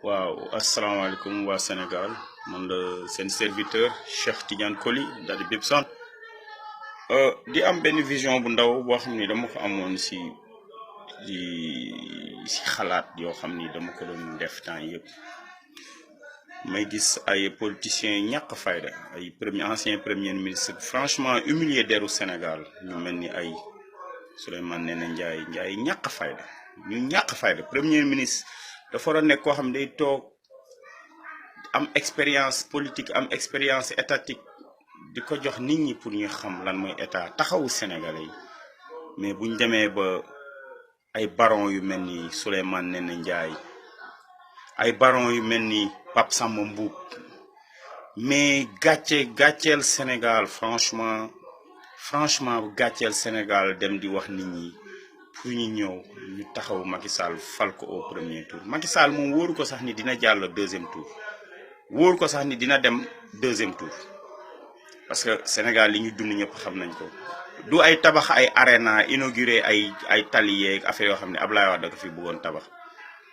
waaw asalaamaaleykum waa Sénégal man la seen serviteur Cheikh Tidiane Coly daal di Bibson di am benn vision bu ndaw boo xam ni dama ko amoon di si xalaat yoo xam ni dama ko doon def temps yëpp may gis ay politiciens ñàkk fayda ay ancien premier ministre franchement humilié deru Sénégal ñu mel ni ay Souleymane Ndéné Ndiaye ñàkk fayda ñu ñàkk fayda premier ministre dafa war a nekk koo xam ne day toog am expérience politique am expérience étatique di ko jox nit ñi pour ñu xam lan mooy état taxawu sénégalais yi mais buñ demee ba ay baron yu mel ni Souleymane Ndéné Ndiaye ay baron yu mel ni Pape Samba Mboup mais gàcceel Sénégal franchement gàcceel Sénégal dem di wax nit ñi pour ñu ñëw ñu taxaw Macky Sall fal ko au premier tour Macky Sall moom wóoru ko sax ni dina jàll deuxième tour wóoru ko sax ni dina dem deuxième tour parce que Sénégal li ñu dund ñëpp xam nañ ko du ay tabax ay arena inauguré ay tali yeeg affaire yoo xam ne Ablaye Wade da ko fi bëggoon tabax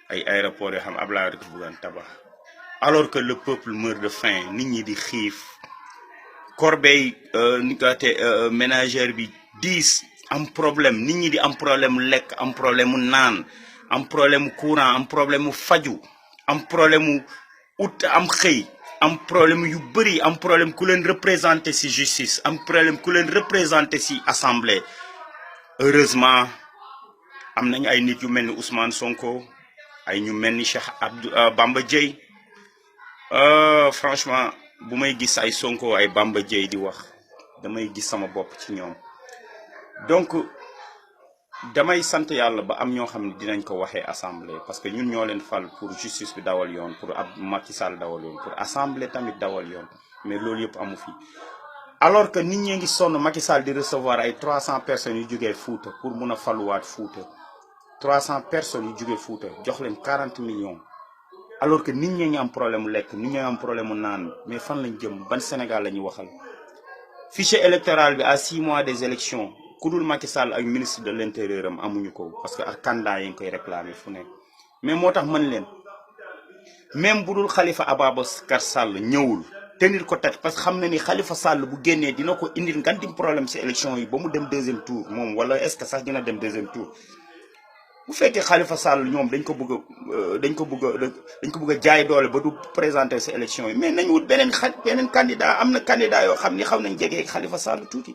ay aéroport yoo xam ne Ablaye Wade da ko fi bëggoon tabax alors que le peuple meurt de faim nit ñi di xiif corbeille ni ko te ménagère bi 10 am problème nit ñi di am problème lekk am problème mu naan am problème mu courant am problème mu faju am problème mu ut am xëy am problème yu bëri am problème ku leen représenté ci justice am problème ku leen représenté ci assemblée heureusement am nañ ay nit yu mel ni Ousmane Sonko ay ñu mel ni Cheikh Bamba Dièye franchement bu may gis ay Sonko ay Bamba Dièye di wax damay gis sama bopp ci ñoom donc damay sant yàlla ba am ñoo xam ne dinañ ko waxee assemblée parce que ñun ñoo leen fal pour justice bi dawal yoon pour ab Macky Sall dawal yoon pour assemblée tamit dawal yoon mais loolu yëpp amu fi alors que nit ñi ngi sonn Macky Sall di recevoir ay 300 personnes yu jógee Fouta pour mun a faluwaat Fouta 300 personnes yu jógee Fouta jox leen 40 millions alors que nit ñi ngi am problème mu lekk nit ñi ngi am problème mu naan mais fan lañ jëm ban Sénégal la ñuy waxal fichier électoral bi à 6 mois des élections ku dul Macky Sall ak ministre de l'intérieur am amuñu ko parce que ak candidat yi ngi koy réclamer fu nekk mais moo tax mën leen même bu dul Khalifa Ababacar Sall ñëwul tenir ko tête parce que xam na ni Khalifa Sall bu génnee dina ko indil ngandim problème ci élection yi ba mu dem deuxième tour moom wala est-ce que sax dina dem deuxième tour bu fekkee Khalifa Sall ñoom dañ ko bëgg a jaay doole ba du présenter ci élection yi mais nañ wut beneen candidat am na candidat yoo xam ni xaw nañ jege Khalifa Sall tuuti